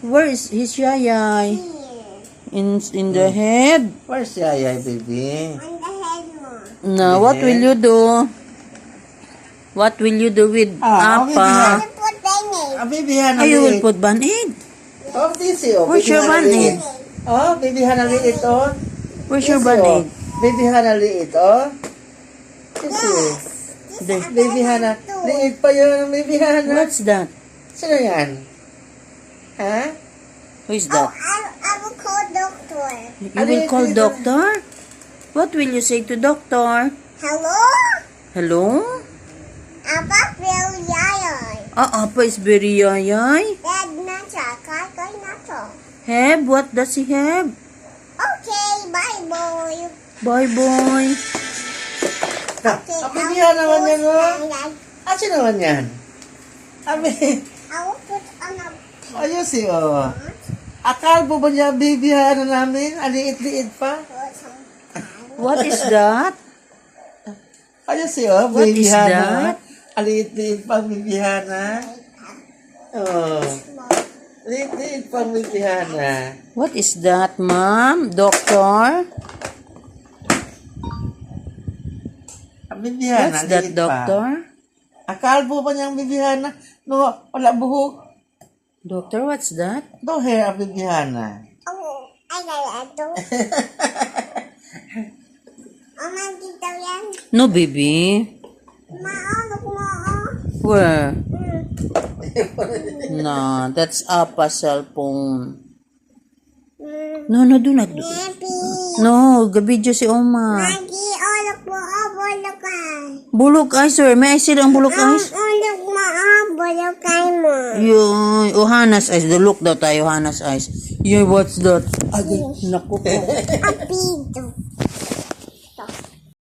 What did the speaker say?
Where is his yayay? In the head? Where's Yayay, baby? On the head mo. No, what will you do? What will you do with Apa? You put Band-Aid. Baby Hana Oh, you will liit. put band-aid. Oh, this is, oh. Where's Baby your Hana band-aid? liit. Oh, baby Hana liit, oh. Where's your This, band-aid? oh. Baby Hana liit, oh. This is. There. Baby Hana. Liit pa yun, baby Hana. What's that? Sino yan? Ha? Who is Oh, that? I will call doctor. You Ano will yung call dito? doctor? What will you say to doctor? Hello? Hello? Apa feel yayay. Apa is very yayay. Dad nacho. Kay nacho. Have? What does he have? Okay, bye boy. Bye, boy. Okay, Baby Hana naman yan, oh. I Sino naman yan? will put on a Ayos eh, oh. Akal po ba niya, baby Hana namin? Aliit-liit pa. What is that? Ayos eh, oh. What Baby is Hana. that? Aliit-liit pa, baby Hana. Oh. Liit-liit pa, baby Hana. What is that, ma'am? Doctor? Baby Hana, What's that, liit pa. doctor? Akal po ba niyang baby Hana? No, wala buhok. Doctor, what's that? No hair ang baby Hana. Oh, I got it. Oma, dito yan. No, baby. Maano ko mo. Where? No, that's Apa cellphone. No, do not do it. Happy. No, gabidyo si Oma. Lagi, olok mo, bolokan. Bulok eyes, sir. May I see ang bulok eyes? Olok mo, bolokan mo. Yoy, Hanas eyes. The look daw tayo, Hanas eyes. Yoy, what's that? Agay, naku po. Apito.